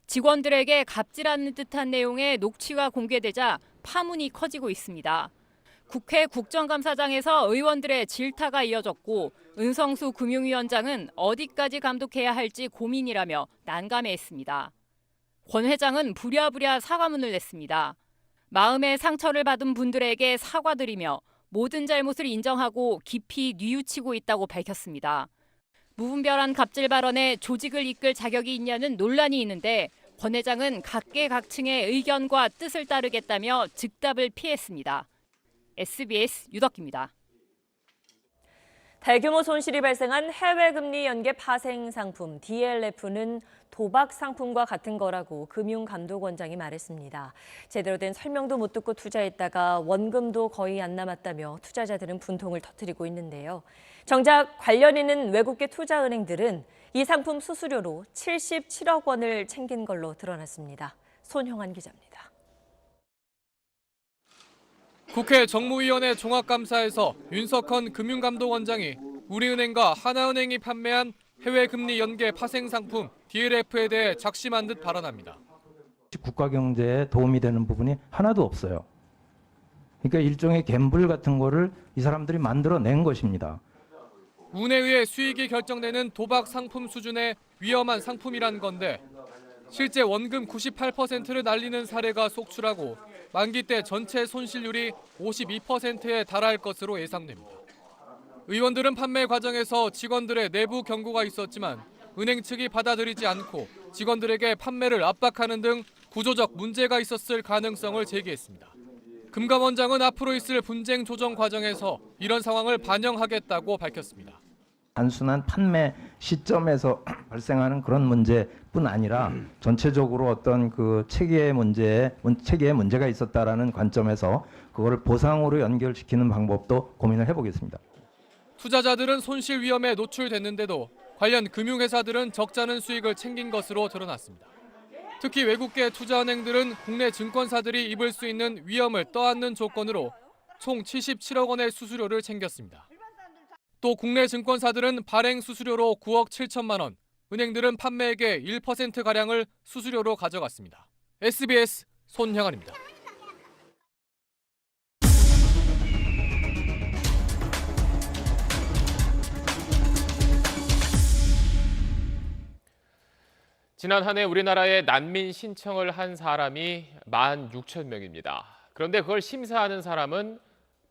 직원들에게 갑질하는 듯한 내용의 녹취가 공개되자 파문이 커지고 있습니다. 국회 국정감사장에서 의원들의 질타가 이어졌고 은성수 금융위원장은 어디까지 감독해야 할지 고민이라며 난감해했습니다. 권 회장은 부랴부랴 사과문을 냈습니다. 마음의 상처를 받은 분들에게 사과드리며 모든 잘못을 인정하고 깊이 뉘우치고 있다고 밝혔습니다. 무분별한 갑질 발언에 조직을 이끌 자격이 있냐는 논란이 있는데 권 회장은 각계각층의 의견과 뜻을 따르겠다며 즉답을 피했습니다. SBS 유덕기입니다. 대규모 손실이 발생한 해외 금리 연계 파생 상품 DLF는 도박 상품과 같은 거라고 금융감독원장이 말했습니다. 제대로 된 설명도 못 듣고 투자했다가 원금도 거의 안 남았다며 투자자들은 분통을 터뜨리고 있는데요. 정작 관련 있는 외국계 투자은행들은 이 상품 수수료로 77억 원을 챙긴 걸로 드러났습니다. 손형환 기자입니다. 국회 정무위원회 종합감사에서 윤석헌 금융감독원장이 우리은행과 하나은행이 판매한 해외 금리 연계 파생 상품 DLF에 대해 작심한 듯 발언합니다. 국가 경제에 도움이 되는 부분이 하나도 없어요. 그러니까 일종의 갬블 같은 거를 이 사람들이 만들어낸 것입니다. 운에 의해 수익이 결정되는 도박 상품 수준의 위험한 상품이란 건데 실제 원금 98%를 날리는 사례가 속출하고 만기 때 전체 손실률이 52%에 달할 것으로 예상됩니다. 의원들은 판매 과정에서 직원들의 내부 경고가 있었지만 은행 측이 받아들이지 않고 직원들에게 판매를 압박하는 등 구조적 문제가 있었을 가능성을 제기했습니다. 금감원장은 앞으로 있을 분쟁 조정 과정에서 이런 상황을 반영하겠다고 밝혔습니다. 단순한 판매 시점에서 발생하는 그런 문제뿐 아니라 전체적으로 어떤 그 체계의 문제가 있었다라는 관점에서 그거를 보상으로 연결시키는 방법도 고민을 해보겠습니다. 투자자들은 손실 위험에 노출됐는데도 관련 금융회사들은 적잖은 수익을 챙긴 것으로 드러났습니다. 특히 외국계 투자은행들은 국내 증권사들이 입을 수 있는 위험을 떠안는 조건으로 총 77억 원의 수수료를 챙겼습니다. 또 국내 증권사들은 발행 수수료로 9억 7천만 원, 은행들은 판매액의 1%가량을 수수료로 가져갔습니다. SBS 손형환입니다. 지난 한 해 우리나라에 난민 신청을 한 사람이 16,000명입니다. 그런데 그걸 심사하는 사람은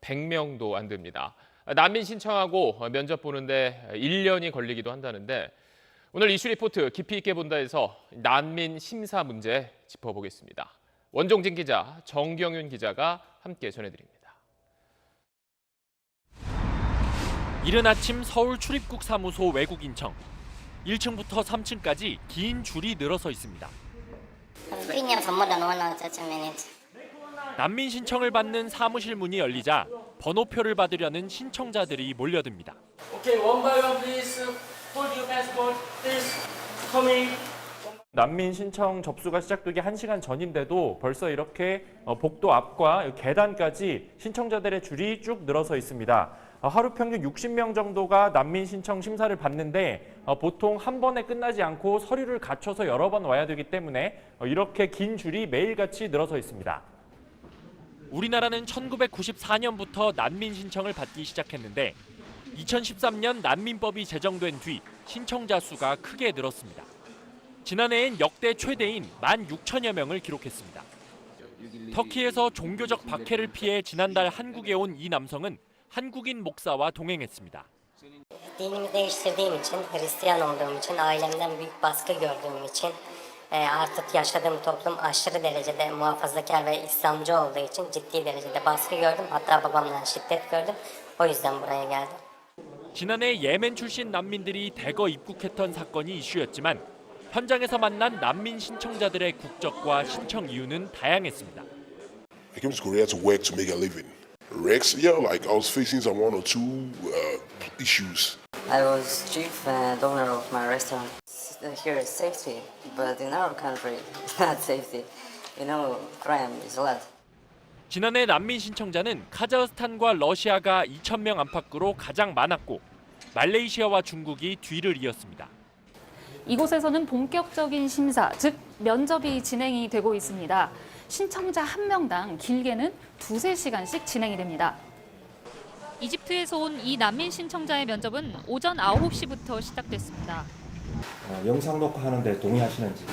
100명도 안 됩니다. 난민 신청하고 면접 보는데 1년이 걸리기도 한다는데 오늘 이슈 리포트 깊이 있게 본다에서 난민 심사 문제 짚어보겠습니다. 원종진 기자, 정경윤 기자가 함께 전해드립니다. 이른 아침 서울 출입국 사무소 외국인청. 1층부터 3층까지 긴 줄이 늘어서 있습니다. 난민 신청을 받는 사무실 문이 열리자 번호표를 받으려는 신청자들이 몰려듭니다. Okay, one by one, please. Hold your passport, please. Coming. 난민 신청 접수가 시작되기 1시간 전인데도 벌써 이렇게 복도 앞과 계단까지 신청자들의 줄이 쭉 늘어서 있습니다. 하루 평균 60명 정도가 난민 신청 심사를 받는데 보통 한 번에 끝나지 않고 서류를 갖춰서 여러 번 와야 되기 때문에 이렇게 긴 줄이 매일같이 늘어서 있습니다. 우리나라는 1994년부터 난민 신청을 받기 시작했는데 2013년 난민법이 제정된 뒤 신청자 수가 크게 늘었습니다. 지난해엔 역대 최대인 16,000여 명을 기록했습니다. 터키에서 종교적 박해를 피해 지난달 한국에 온 이 남성은 한국인 목사와 동행했습니다. Dinimi değiştirdiğim için, Hristiyan olduğum için, ailemden büyük baskı gördüğüm için, artık yaşadığım toplum aşırı derecede muhafazakar ve İslamcı olduğu için ciddi derecede baskı gördüm. Hatta babamdan şiddet gördüm. O yüzden buraya geldim. 지난해 예멘 출신 난민들이 대거 입국했던 사건이 이슈였지만 현장에서 만난 난민 신청자들의 국적과 신청 이유는 다양했습니다. I came to Korea to work to make a living. Rex, yeah, like I was facing some one or two issues. I was chief owner of my restaurant. Here is safety, but in our country, it's not safety. You know, crime is a lot. 지난해 난민 신청자는 카자흐스탄과 러시아가 2,000명 안팎으로 가장 많았고 말레이시아와 중국이 뒤를 이었습니다. 이곳에서는 본격적인 심사, 즉 면접이 진행이 되고 있습니다. 신청자 1명당 길게는 2-3시간씩 진행이 됩니다. 이집트에서 온 이 난민 신청자의 면접은 오전 9시부터 시작됐습니다. 영상 녹화하는데 동의하시는지.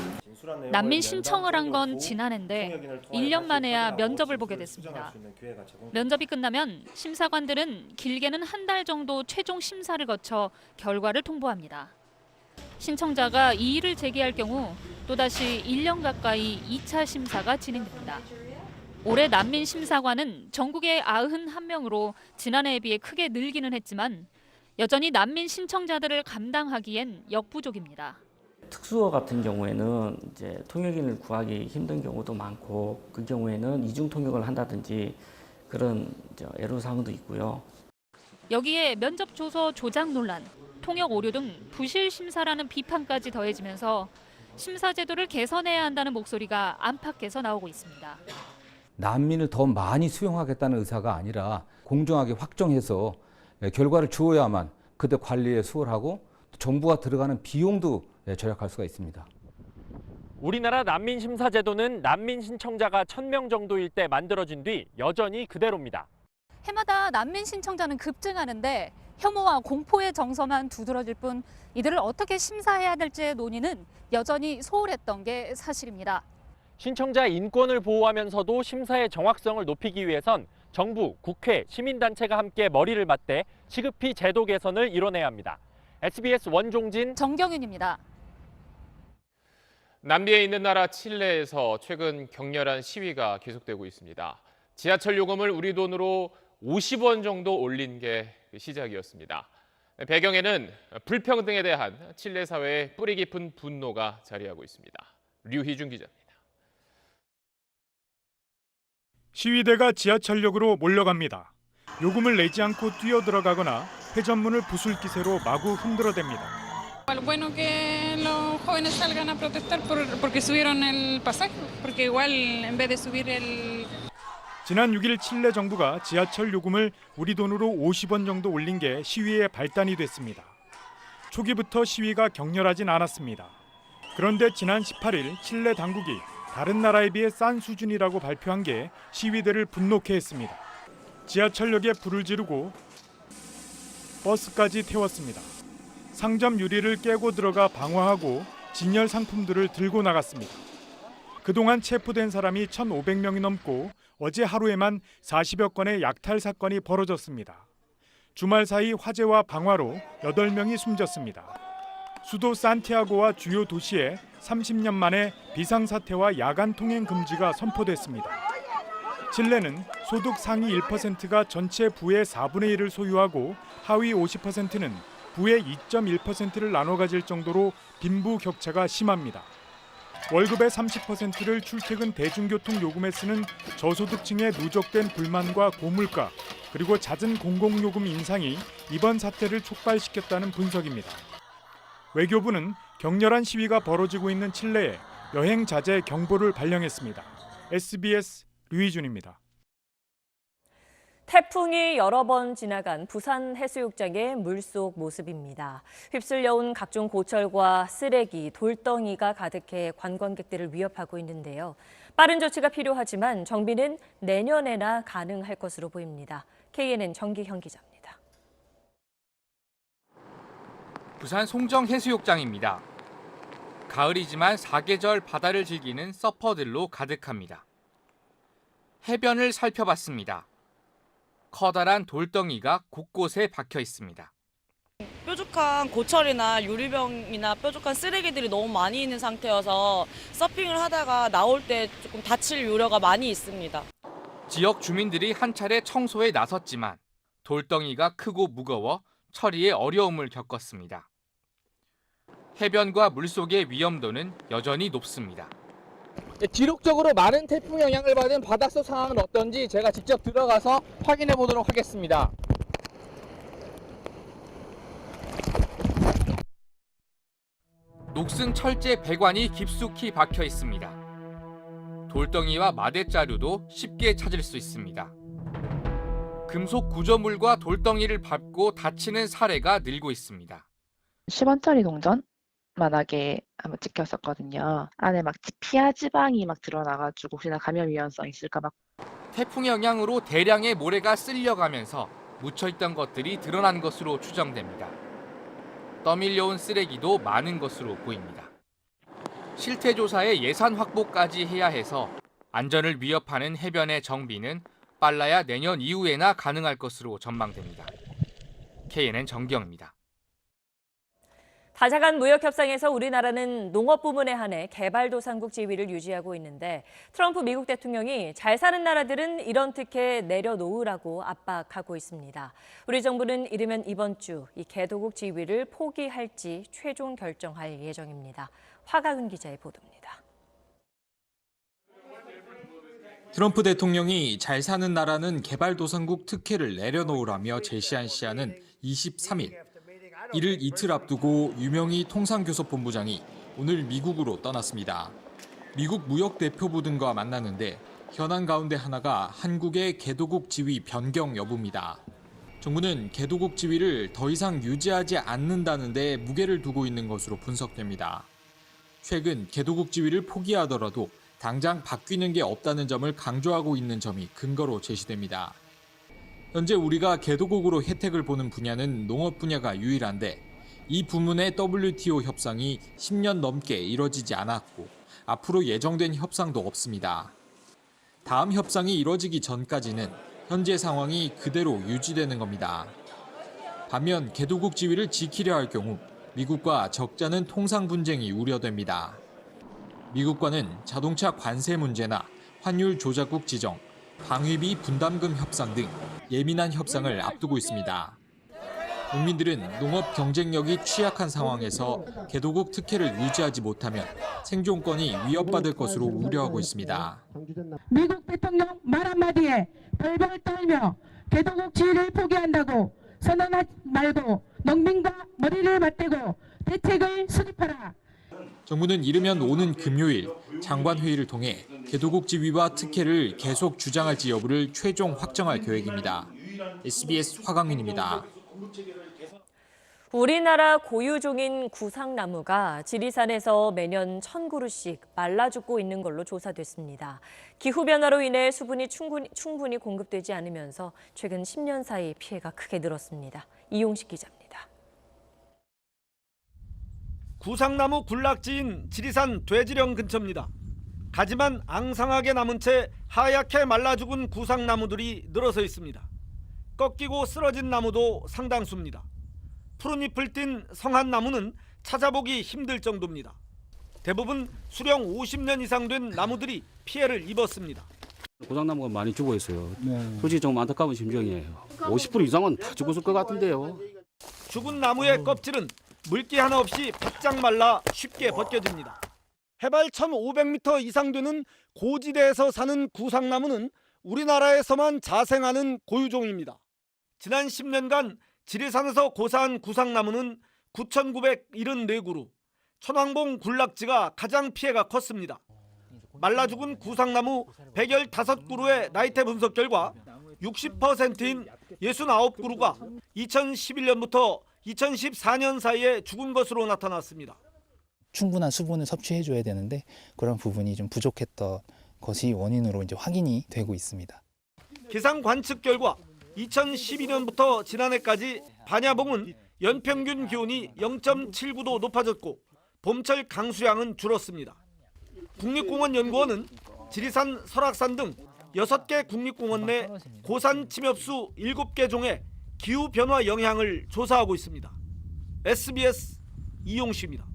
난민 신청을 한 건 지난해인데 1년 만에야 면접을 보게 됐습니다. 면접이 끝나면 심사관들은 길게는 한 달 정도 최종 심사를 거쳐 결과를 통보합니다. 신청자가 이의를 제기할 경우 또다시 1년 가까이 2차 심사가 진행됩니다. 올해 난민 심사관은 전국에 91명으로 지난해에 비해 크게 늘기는 했지만 여전히 난민 신청자들을 감당하기엔 역부족입니다. 특수어 같은 경우에는 이제 통역인을 구하기 힘든 경우도 많고 그 경우에는 이중 통역을 한다든지 그런 애로사항도 있고요. 여기에 면접 조서 조작 논란, 통역 오류 등 부실 심사라는 비판까지 더해지면서 심사 제도를 개선해야 한다는 목소리가 안팎에서 나오고 있습니다. 난민을 더 많이 수용하겠다는 의사가 아니라 공정하게 확정해서 결과를 주어야만 그때 관리에 수월하고 정부가 들어가는 비용도 절약할 수가 있습니다. 우리나라 난민 심사 제도는 난민 신청자가 1,000명 정도일 때 만들어진 뒤 여전히 그대로입니다. 해마다 난민 신청자는 급증하는데 혐오와 공포의 정서만 두드러질 뿐 이들을 어떻게 심사해야 될지의 논의는 여전히 소홀했던 게 사실입니다. 신청자 인권을 보호하면서도 심사의 정확성을 높이기 위해선 정부, 국회, 시민단체가 함께 머리를 맞대 시급히 제도 개선을 이뤄내야 합니다. SBS 원종진, 정경윤입니다. 남미에 있는 나라 칠레에서 최근 격렬한 시위가 계속되고 있습니다. 지하철 요금을 우리 돈으로 50원 정도 올린 게 시작이었습니다. 배경에는 불평등에 대한 칠레 사회의 뿌리 깊은 분노가 자리하고 있습니다. 류희준 기자입니다. 시위대가 지하철역으로 몰려갑니다. 요금을 내지 않고 뛰어들어가거나 회전문을 부술기세로 마구 흔들어댑니다. Bueno que los jóvenes salgan a protestar porque subieron el pasaje, porque igual en vez de subir el 지난 6일 칠레 정부가 지하철 요금을 우리 돈으로 50원 정도 올린 게 시위의 발단이 됐습니다. 초기부터 시위가 격렬하진 않았습니다. 그런데 지난 18일 칠레 당국이 다른 나라에 비해 싼 수준이라고 발표한 게 시위대를 분노케 했습니다. 지하철역에 불을 지르고 버스까지 태웠습니다. 상점 유리를 깨고 들어가 방화하고 진열 상품들을 들고 나갔습니다. 그동안 체포된 사람이 1,500명이 넘고 어제 하루에만 40여 건의 약탈 사건이 벌어졌습니다. 주말 사이 화재와 방화로 8명이 숨졌습니다. 수도 산티아고와 주요 도시에 30년 만에 비상사태와 야간 통행 금지가 선포됐습니다. 칠레는 소득 상위 1%가 전체 부의 4분의 1을 소유하고 하위 50%는 부의 2.1%를 나눠 가질 정도로 빈부 격차가 심합니다. 월급의 30%를 출퇴근 대중교통 요금에 쓰는 저소득층의 누적된 불만과 고물가 그리고 잦은 공공요금 인상이 이번 사태를 촉발시켰다는 분석입니다. 외교부는 격렬한 시위가 벌어지고 있는 칠레에 여행 자제 경보를 발령했습니다. SBS 류희준입니다. 태풍이 여러 번 지나간 부산 해수욕장의 물속 모습입니다. 휩쓸려온 각종 고철과 쓰레기, 돌덩이가 가득해 관광객들을 위협하고 있는데요. 빠른 조치가 필요하지만 정비는 내년에나 가능할 것으로 보입니다. KNN 정기형 기자입니다. 부산 송정 해수욕장입니다. 가을이지만 사계절 바다를 즐기는 서퍼들로 가득합니다. 해변을 살펴봤습니다. 커다란 돌덩이가 곳곳에 박혀 있습니다. 뾰족한 고철이나 유리병이나 뾰족한 쓰레기들이 너무 많이 있는 상태여서 서핑을 하다가 나올 때 조금 다칠 우려가 많이 있습니다. 지역 주민들이 한 차례 청소에 나섰지만 돌덩이가 크고 무거워 처리에 어려움을 겪었습니다. 해변과 물속의 위험도는 여전히 높습니다. 기록적으로 많은 태풍 영향을 받은 바닷속 상황은 어떤지 제가 직접 들어가서 확인해 보도록 하겠습니다. 녹슨 철제 배관이 깊숙이 박혀 있습니다. 돌덩이와 마대자루도 쉽게 찾을 수 있습니다. 금속 구조물과 돌덩이를 밟고 다치는 사례가 늘고 있습니다. 10원짜리 동전 만하게 한번 찍혔었거든요. 안에 막 피하 지방이 막 드러나가지고 혹시나 감염 위험성 있을까 봐. 태풍 영향으로 대량의 모래가 쓸려가면서 묻혀있던 것들이 드러난 것으로 추정됩니다. 떠밀려온 쓰레기도 많은 것으로 보입니다. 실태조사에 예산 확보까지 해야 해서 안전을 위협하는 해변의 정비는 빨라야 내년 이후에나 가능할 것으로 전망됩니다. KNN 정기영입니다. 다자간 무역협상에서 우리나라는 농업 부문에 한해 개발도상국 지위를 유지하고 있는데 트럼프 미국 대통령이 잘 사는 나라들은 이런 특혜 내려놓으라고 압박하고 있습니다. 우리 정부는 이르면 이번 주 이 개도국 지위를 포기할지 최종 결정할 예정입니다. 화가은 기자의 보도입니다. 트럼프 대통령이 잘 사는 나라는 개발도상국 특혜를 내려놓으라며 제시한 시한은 23일. 이를 이틀 앞두고 유명희 통상교섭본부장이 오늘 미국으로 떠났습니다. 미국 무역대표부 등과 만나는데 현안 가운데 하나가 한국의 개도국 지위 변경 여부입니다. 정부는 개도국 지위를 더 이상 유지하지 않는다는 데 무게를 두고 있는 것으로 분석됩니다. 최근 개도국 지위를 포기하더라도 당장 바뀌는 게 없다는 점을 강조하고 있는 점이 근거로 제시됩니다. 현재 우리가 개도국으로 혜택을 보는 분야는 농업 분야가 유일한데 이 부문의 WTO 협상이 10년 넘게 이뤄지지 않았고 앞으로 예정된 협상도 없습니다. 다음 협상이 이뤄지기 전까지는 현재 상황이 그대로 유지되는 겁니다. 반면 개도국 지위를 지키려 할 경우 미국과 적잖은 통상 분쟁이 우려됩니다. 미국과는 자동차 관세 문제나 환율 조작국 지정, 방위비 분담금 협상 등 예민한 협상을 앞두고 있습니다. 국민들은 농업 경쟁력이 취약한 상황에서 개도국 특혜를 유지하지 못하면 생존권이 위협받을 것으로 우려하고 있습니다. 미국 대통령 말 한마디에 벌벌 떨며 개도국 지위를 포기한다고 선언하지 말고 농민과 머리를 맞대고 대책을 수립하라. 정부는 이르면 오는 금요일 장관회의를 통해 개도국 지위와 특혜를 계속 주장할지 여부를 최종 확정할 계획입니다. SBS 화강민입니다. 우리나라 고유종인 구상나무가 지리산에서 매년 1,000그루씩 말라 죽고 있는 걸로 조사됐습니다. 기후변화로 인해 수분이 충분히 공급되지 않으면서 최근 10년 사이 피해가 크게 늘었습니다. 이용식 기자입니다. 구상나무 군락지인 지리산 돼지령 근처입니다. 가지만 앙상하게 남은 채 하얗게 말라 죽은 구상나무들이 늘어서 있습니다. 꺾이고 쓰러진 나무도 상당수입니다. 푸른 잎을 띤 성한 나무는 찾아보기 힘들 정도입니다. 대부분 수령 50년 이상 된 나무들이 피해를 입었습니다. 고장나무가 많이 죽어 있어요. 솔직히 좀 안타까운 심정이에요. 50% 이상은 다 죽었을 것 같은데요. 죽은 나무의 껍질은 물기 하나 없이 바짝 말라 쉽게 벗겨집니다. 해발 1,500m 이상 되는 고지대에서 사는 구상나무는 우리나라에서만 자생하는 고유종입니다. 지난 10년간 지리산에서 고사한 구상나무는 9,974그루, 천왕봉 군락지가 가장 피해가 컸습니다. 말라 죽은 구상나무 115그루의 나이테 분석 결과 60%인 69그루가 2011년부터 2014년 사이에 죽은 것으로 나타났습니다. 충분한 수분을 섭취해줘야 되는데 그런 부분이 좀 부족했던 것이 원인으로 이제 확인이 되고 있습니다. 기상 관측 결과 2012년부터 지난해까지 반야봉은 연평균 기온이 0.79도 높아졌고 봄철 강수량은 줄었습니다. 국립공원연구원은 지리산, 설악산 등 6개 국립공원 내 고산 침엽수 7개 종의 기후변화 영향을 조사하고 있습니다. SBS 이용식입니다.